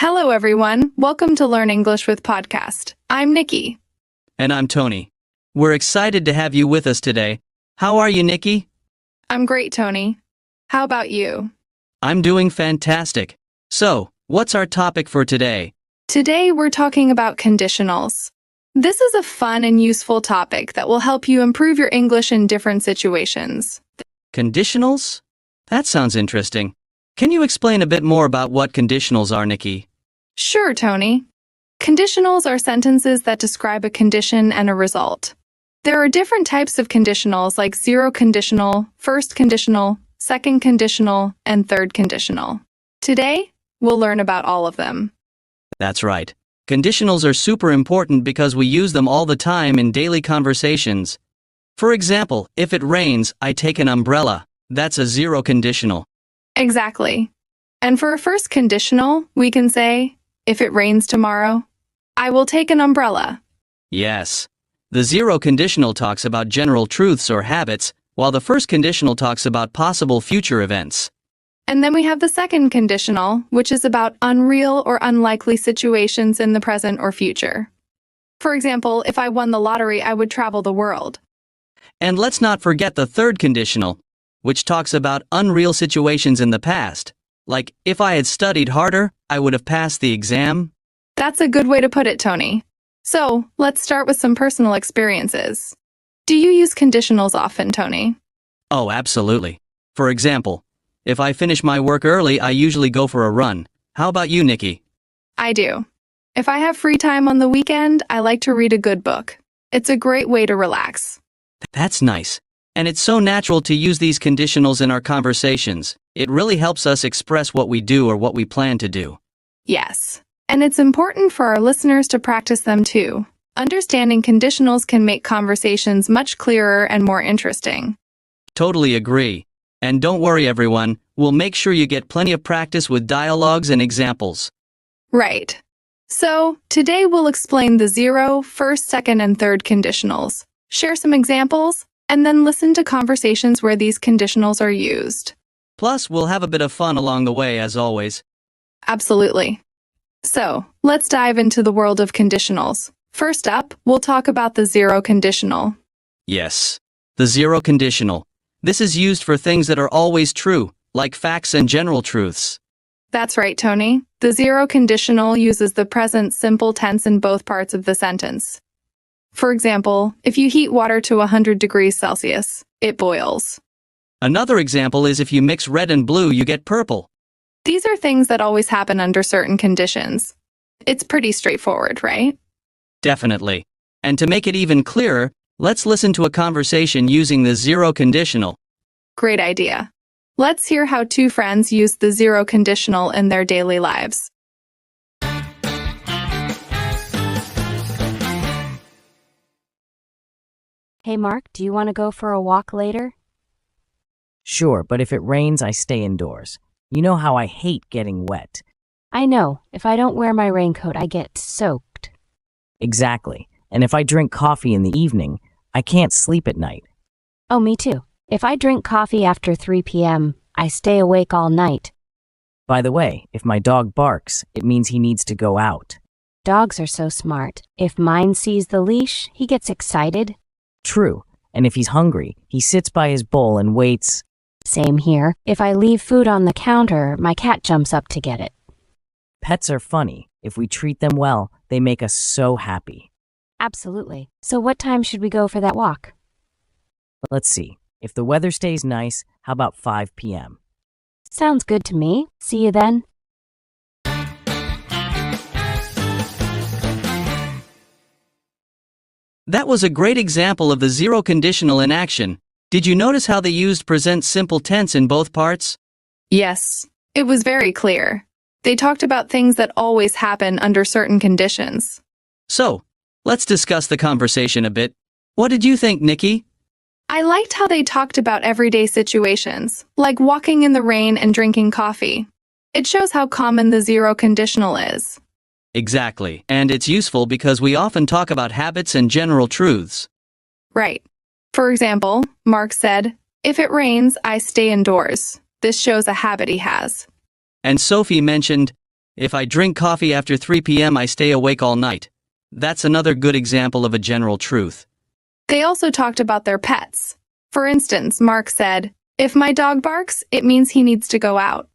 Hello, everyone. Welcome to Learn English with Podcast. I'm Nikki. And I'm Tony. We're excited to have you with us today. How are you, Nikki? I'm great, Tony. How about you? I'm doing fantastic. So, what's our topic for today? Today, we're talking about conditionals. This is a fun and useful topic that will help you improve your English in different situations. Conditionals? That sounds interesting. Can you explain a bit more about what conditionals are, Nikki? Sure, Tony. Conditionals are sentences that describe a condition and a result. There are different types of conditionals like zero conditional, first conditional, second conditional, and third conditional. Today, we'll learn about all of them. That's right. Conditionals are super important because we use them all the time in daily conversations. For example, if it rains, I take an umbrella. That's a zero conditional. Exactly. And for a first conditional, we can say, if it rains tomorrow, I will take an umbrella. Yes. The zero conditional talks about general truths or habits, while the first conditional talks about possible future events. And then we have the second conditional, which is about unreal or unlikely situations in the present or future. For example, if I won the lottery, I would travel the world. And let's not forget the third conditional, which talks about unreal situations in the past. Like, if I had studied harder, I would have passed the exam. That's a good way to put it, Tony. So, let's start with some personal experiences. Do you use conditionals often, Tony? Oh, absolutely. For example, if I finish my work early, I usually go for a run. How about you, Nikki? I do. If I have free time on the weekend, I like to read a good book. It's a great way to relax. That's nice. And it's so natural to use these conditionals in our conversations. It really helps us express what we do or what we plan to do. Yes. And it's important for our listeners to practice them too. Understanding conditionals can make conversations much clearer and more interesting. Totally agree. And don't worry, everyone, we'll make sure you get plenty of practice with dialogues and examples. Right. So, today we'll explain the zero, first, second, and third conditionals, share some examples, and then listen to conversations where these conditionals are used. Plus, we'll have a bit of fun along the way, as always. Absolutely. So, let's dive into the world of conditionals. First up, we'll talk about the zero conditional. Yes, the zero conditional. This is used for things that are always true, like facts and general truths. That's right, Tony. The zero conditional uses the present simple tense in both parts of the sentence. For example, if you heat water to 100 degrees Celsius, it boils. Another example is if you mix red and blue, you get purple. These are things that always happen under certain conditions. It's pretty straightforward, right? Definitely. And to make it even clearer, let's listen to a conversation using the zero conditional. Great idea. Let's hear how two friends use the zero conditional in their daily lives. Hey Mark, do you want to go for a walk later? Sure, but if it rains, I stay indoors. You know how I hate getting wet. I know. If I don't wear my raincoat, I get soaked. Exactly. And if I drink coffee in the evening, I can't sleep at night. Oh, me too. If I drink coffee after 3 p.m., I stay awake all night. By the way, if my dog barks, it means he needs to go out. Dogs are so smart. If mine sees the leash, he gets excited. True. And if he's hungry, he sits by his bowl and waits. Same here. If I leave food on the counter, my cat jumps up to get it. Pets are funny. If we treat them well, they make us so happy. Absolutely. So what time should we go for that walk? Let's see. If the weather stays nice, how about 5 p.m.? Sounds good to me. See you then. That was a great example of the zero conditional in action. Did you notice how they used present simple tense in both parts? Yes, it was very clear. They talked about things that always happen under certain conditions. So, let's discuss the conversation a bit. What did you think, Nikki? I liked how they talked about everyday situations, like walking in the rain and drinking coffee. It shows how common the zero conditional is. Exactly, and it's useful because we often talk about habits and general truths. Right. For example, Mark said, "If it rains, I stay indoors." This shows a habit he has. And Sophie mentioned, If I drink coffee after 3 p.m., I stay awake all night. That's another good example of a general truth. They also talked about their pets. For instance, Mark said, "If my dog barks, it means he needs to go out."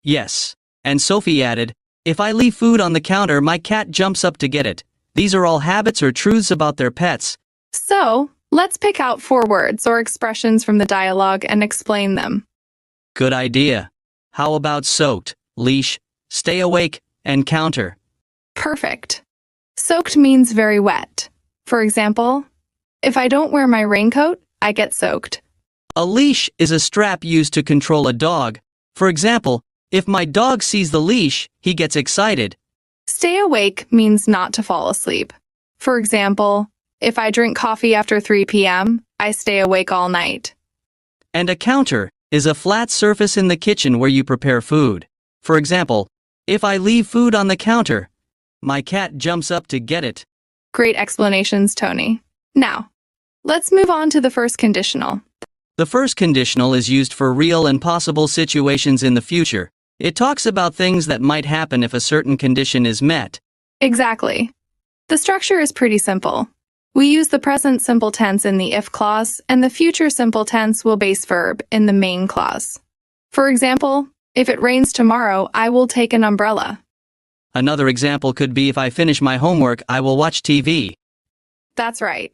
Yes. And Sophie added, "If I leave food on the counter, my cat jumps up to get it." These are all habits or truths about their pets. So, let's pick out 4 words or expressions from the dialogue and explain them. Good idea. How about soaked, leash, stay awake, and counter? Perfect. Soaked means very wet. For example, if I don't wear my raincoat, I get soaked. A leash is a strap used to control a dog. For example, if my dog sees the leash, he gets excited. Stay awake means not to fall asleep. For example, if I drink coffee after 3 p.m., I stay awake all night. And a counter is a flat surface in the kitchen where you prepare food. For example, if I leave food on the counter, my cat jumps up to get it. Great explanations, Tony. Now, let's move on to the first conditional. The first conditional is used for real and possible situations in the future. It talks about things that might happen if a certain condition is met. Exactly. The structure is pretty simple. We use the present simple tense in the if clause, and the future simple tense will base verb in the main clause. For example, if it rains tomorrow, I will take an umbrella. Another example could be if I finish my homework, I will watch TV. That's right.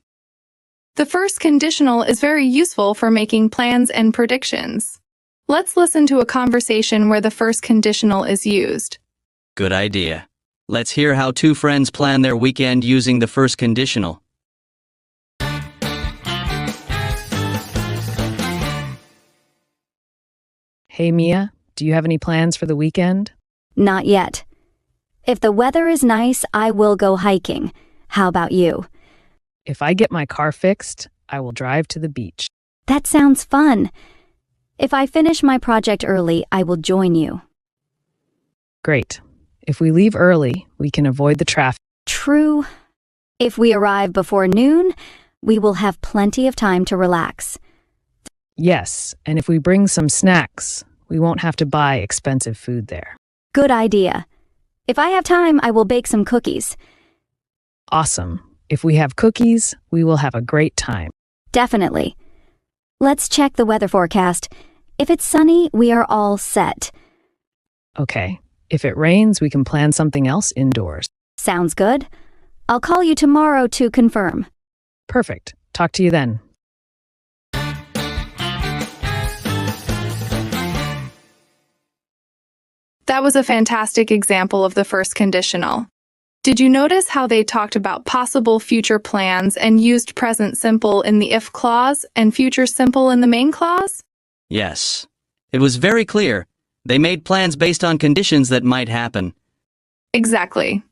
The first conditional is very useful for making plans and predictions. Let's listen to a conversation where the first conditional is used. Good idea. Let's hear how 2 friends plan their weekend using the first conditional. Hey Mia, do you have any plans for the weekend? Not yet. If the weather is nice, I will go hiking. How about you? If I get my car fixed, I will drive to the beach. That sounds fun. If I finish my project early, I will join you. Great. If we leave early, we can avoid the traffic. True. If we arrive before noon, we will have plenty of time to relax. Yes, and if we bring some snacks, we won't have to buy expensive food there. Good idea. If I have time, I will bake some cookies. Awesome. If we have cookies, we will have a great time. Definitely. Let's check the weather forecast. If it's sunny, we are all set. Okay. If it rains, we can plan something else indoors. Sounds good. I'll call you tomorrow to confirm. Perfect. Talk to you then. That was a fantastic example of the first conditional. Did you notice how they talked about possible future plans and used present simple in the if clause and future simple in the main clause? Yes. It was very clear. They made plans based on conditions that might happen. Exactly.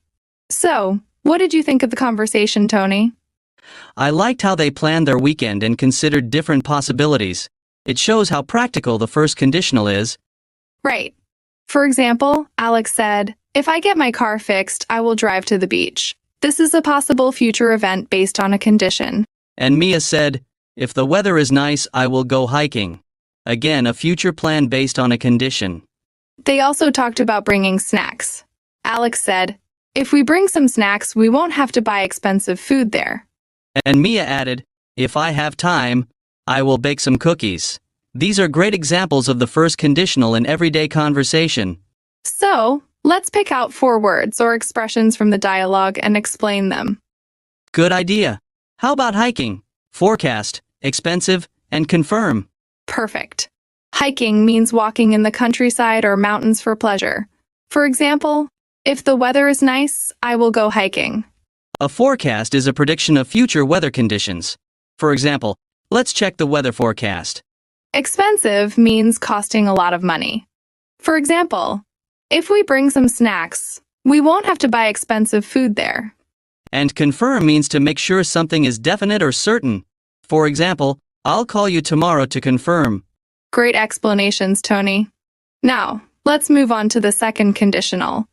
So, what did you think of the conversation, Tony? I liked how they planned their weekend and considered different possibilities. It shows how practical the first conditional is. Right. For example, Alex said, "If I get my car fixed, I will drive to the beach." This is a possible future event based on a condition. And Mia said, "If the weather is nice, I will go hiking." Again, a future plan based on a condition. They also talked about bringing snacks. Alex said, "If we bring some snacks, we won't have to buy expensive food there." And Mia added, "If I have time, I will bake some cookies." These are great examples of the first conditional in everyday conversation. So, let's pick out 4 words or expressions from the dialogue and explain them. Good idea. How about hiking? Forecast, expensive, and confirm. Perfect. Hiking means walking in the countryside or mountains for pleasure. For example, if the weather is nice, I will go hiking. A forecast is a prediction of future weather conditions. For example, let's check the weather forecast. Expensive means costing a lot of money. For example, if we bring some snacks, we won't have to buy expensive food there. And confirm means to make sure something is definite or certain. For example, I'll call you tomorrow to confirm. Great explanations, Tony. Now, let's move on to the second conditional.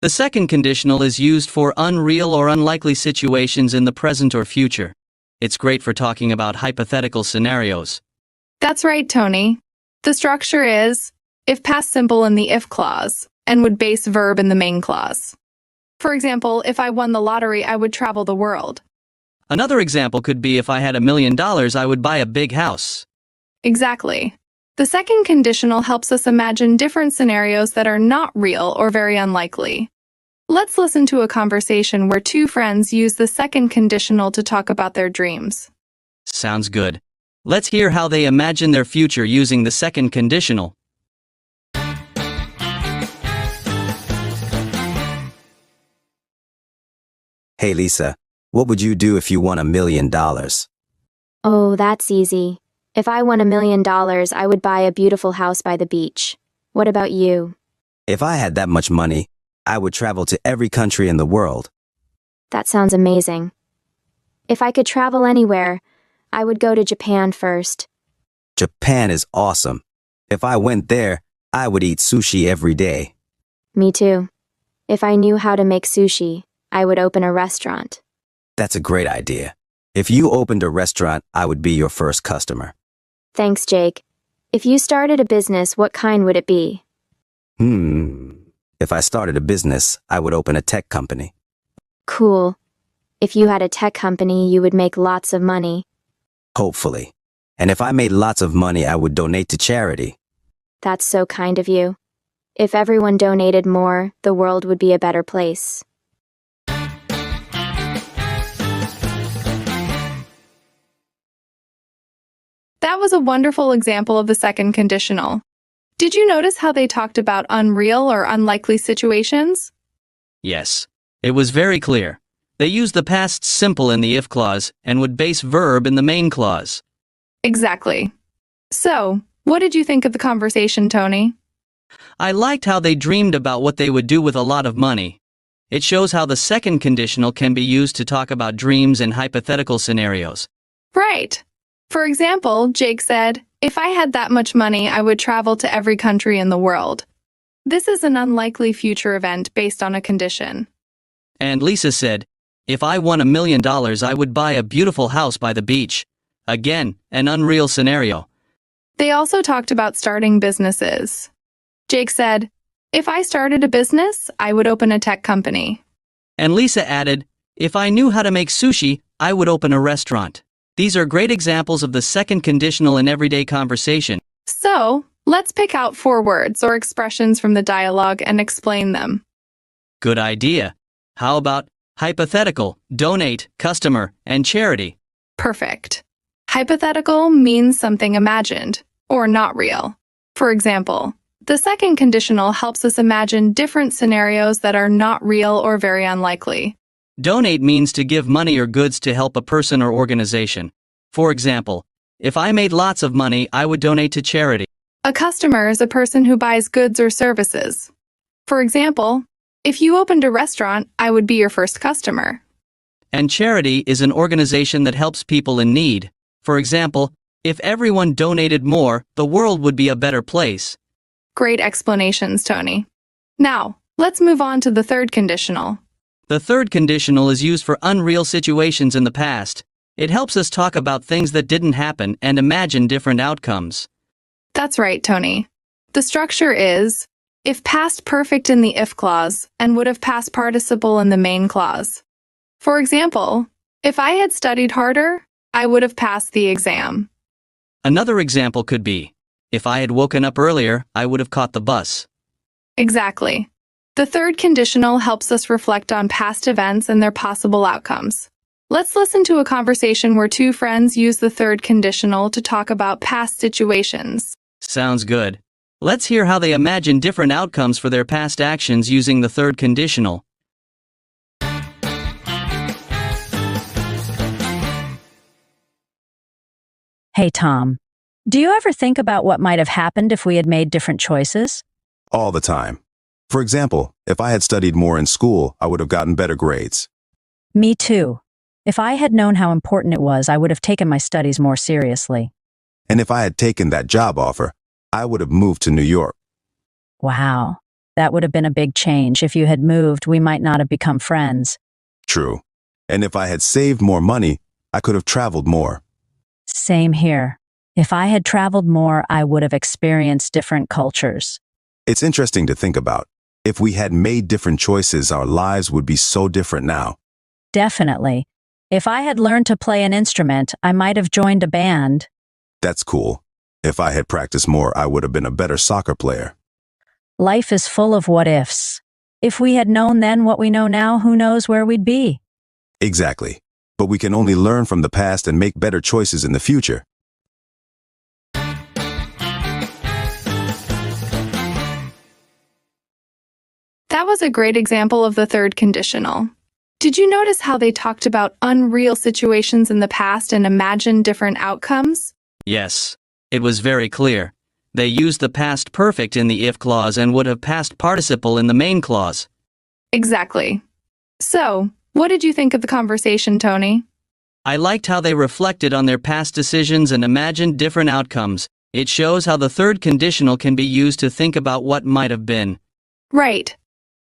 The second conditional is used for unreal or unlikely situations in the present or future. It's great for talking about hypothetical scenarios. That's right, Tony. The structure is, if past simple in the if clause, and would base verb in the main clause. For example, if I won the lottery, I would travel the world. Another example could be if I had $1 million, I would buy a big house. Exactly. The second conditional helps us imagine different scenarios that are not real or very unlikely. Let's listen to a conversation where two friends use the second conditional to talk about their dreams. Sounds good. Let's hear how they imagine their future using the second conditional. Hey Lisa, what would you do if you won $1 million? Oh, that's easy. If I won $1 million, I would buy a beautiful house by the beach. What about you? If I had that much money, I would travel to every country in the world. That sounds amazing. If I could travel anywhere, I would go to Japan first. Japan is awesome. If I went there, I would eat sushi every day. Me too. If I knew how to make sushi, I would open a restaurant. That's a great idea. If you opened a restaurant, I would be your first customer. Thanks, Jake. If you started a business, what kind would it be? If I started a business, I would open a tech company. Cool. If you had a tech company, you would make lots of money. Hopefully. And if I made lots of money, I would donate to charity. That's so kind of you. If everyone donated more, the world would be a better place. That was a wonderful example of the second conditional. Did you notice how they talked about unreal or unlikely situations? Yes. It was very clear. They used the past simple in the if clause and would base verb in the main clause. Exactly. So, what did you think of the conversation, Tony? I liked how they dreamed about what they would do with a lot of money. It shows how the second conditional can be used to talk about dreams and hypothetical scenarios. Right. For example, Jake said, if I had that much money, I would travel to every country in the world. This is an unlikely future event based on a condition. And Lisa said, if I won $1 million, I would buy a beautiful house by the beach. Again, an unreal scenario. They also talked about starting businesses. Jake said, if I started a business, I would open a tech company. And Lisa added, if I knew how to make sushi, I would open a restaurant. These are great examples of the second conditional in everyday conversation. So, let's pick out 4 words or expressions from the dialogue and explain them. Good idea. How about hypothetical, donate, customer, and charity? Perfect. Hypothetical means something imagined, or not real. For example, the second conditional helps us imagine different scenarios that are not real or very unlikely. Donate means to give money or goods to help a person or organization. For example, if I made lots of money, I would donate to charity. A customer is a person who buys goods or services. For example, if you opened a restaurant, I would be your first customer. And charity is an organization that helps people in need. For example, if everyone donated more, the world would be a better place. Great explanations, Tony. Now, let's move on to the third conditional. The third conditional is used for unreal situations in the past. It helps us talk about things that didn't happen and imagine different outcomes. That's right, Tony. The structure is, if past perfect in the if clause and would have past participle in the main clause. For example, if I had studied harder, I would have passed the exam. Another example could be, if I had woken up earlier, I would have caught the bus. Exactly. The third conditional helps us reflect on past events and their possible outcomes. Let's listen to a conversation where two friends use the third conditional to talk about past situations. Sounds good. Let's hear how they imagine different outcomes for their past actions using the third conditional. Hey, Tom. Do you ever think about what might have happened if we had made different choices? All the time. For example, if I had studied more in school, I would have gotten better grades. Me too. If I had known how important it was, I would have taken my studies more seriously. And if I had taken that job offer, I would have moved to New York. Wow. That would have been a big change. If you had moved, we might not have become friends. True. And if I had saved more money, I could have traveled more. Same here. If I had traveled more, I would have experienced different cultures. It's interesting to think about. If we had made different choices, our lives would be so different now. Definitely. If I had learned to play an instrument, I might have joined a band. That's cool. If I had practiced more, I would have been a better soccer player. Life is full of what ifs. If we had known then what we know now, who knows where we'd be? Exactly. But we can only learn from the past and make better choices in the future. That was a great example of the third conditional. Did you notice how they talked about unreal situations in the past and imagined different outcomes? Yes, it was very clear. They used the past perfect in the if clause and would have past participle in the main clause. Exactly. So, what did you think of the conversation, Tony? I liked how they reflected on their past decisions and imagined different outcomes. It shows how the third conditional can be used to think about what might have been. Right.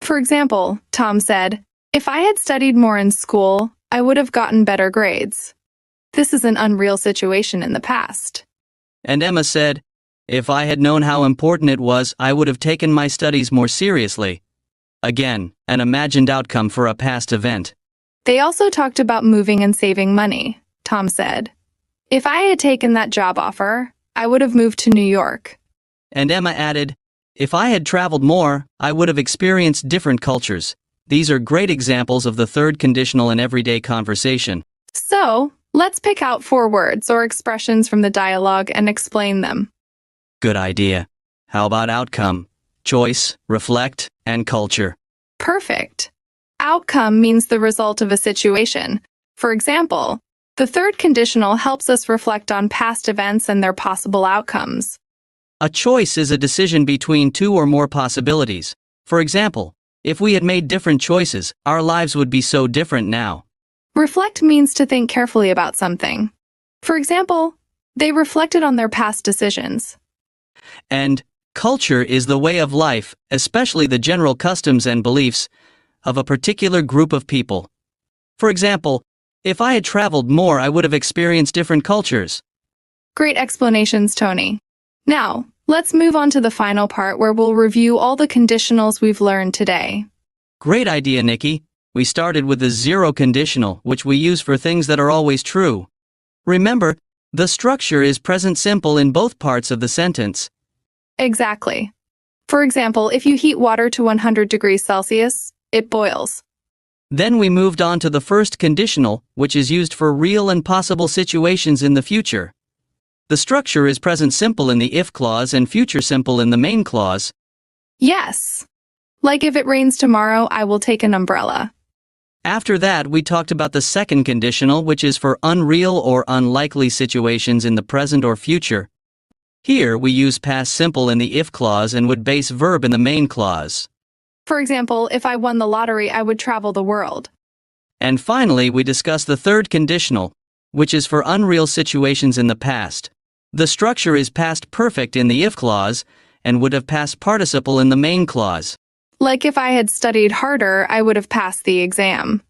For example, Tom said, "If I had studied more in school, I would have gotten better grades." This is an unreal situation in the past. And Emma said, "If I had known how important it was, I would have taken my studies more seriously." Again, an imagined outcome for a past event. They also talked about moving and saving money. Tom said, "If I had taken that job offer, I would have moved to New York." And Emma added, "If I had traveled more, I would have experienced different cultures." These are great examples of the third conditional in everyday conversation. So, let's pick out 4 words or expressions from the dialogue and explain them. Good idea. How about outcome, choice, reflect, and culture? Perfect. Outcome means the result of a situation. For example, the third conditional helps us reflect on past events and their possible outcomes. A choice is a decision between 2 or more possibilities. For example, if we had made different choices, our lives would be so different now. Reflect means to think carefully about something. For example, they reflected on their past decisions. And culture is the way of life, especially the general customs and beliefs of a particular group of people. For example, if I had traveled more, I would have experienced different cultures. Great explanations, Tony. Now, let's move on to the final part where we'll review all the conditionals we've learned today. Great idea, Nikki. We started with the zero conditional, which we use for things that are always true. Remember, the structure is present simple in both parts of the sentence. Exactly. For example, if you heat water to 100 degrees Celsius, it boils. Then we moved on to the first conditional, which is used for real and possible situations in the future. The structure is present simple in the if clause and future simple in the main clause. Yes. Like if it rains tomorrow, I will take an umbrella. After that, we talked about the second conditional, which is for unreal or unlikely situations in the present or future. Here, we use past simple in the if clause and would base verb in the main clause. For example, if I won the lottery, I would travel the world. And finally, we discuss the third conditional, which is for unreal situations in the past. The structure is past perfect in the if clause and would have past participle in the main clause. Like if I had studied harder, I would have passed the exam.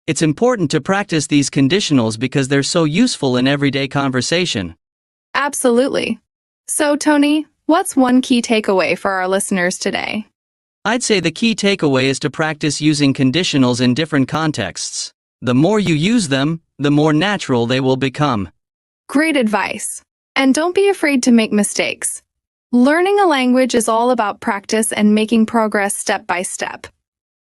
It's important to practice these conditionals because they're so useful in everyday conversation. Absolutely. So, Tony, what's one key takeaway for our listeners today? I'd say the key takeaway is to practice using conditionals in different contexts. The more you use them, the more natural they will become. Great advice. And don't be afraid to make mistakes. Learning a language is all about practice and making progress step by step.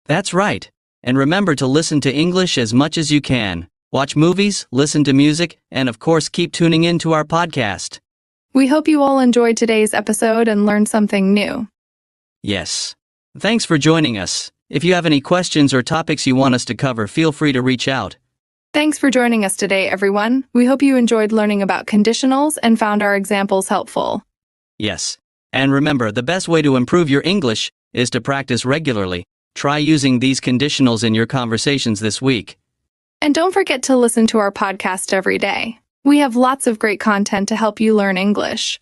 That's right. And remember to listen to English as much as you can. Watch movies, listen to music, and of course keep tuning in to our podcast. We hope you all enjoyed today's episode and learned something new. Yes. Thanks for joining us. If you have any questions or topics you want us to cover, feel free to reach out. Thanks for joining us today, everyone. We hope you enjoyed learning about conditionals and found our examples helpful. Yes. And remember, the best way to improve your English is to practice regularly. Try using these conditionals in your conversations this week. And don't forget to listen to our podcast every day. We have lots of great content to help you learn English.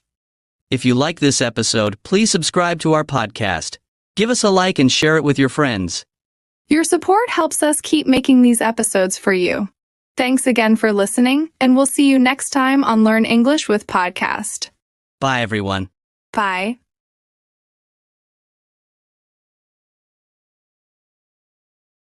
If you like this episode, please subscribe to our podcast. Give us a like and share it with your friends. Your support helps us keep making these episodes for you. Thanks again for listening, and we'll see you next time on Learn English with Podcast. Bye, everyone. Bye.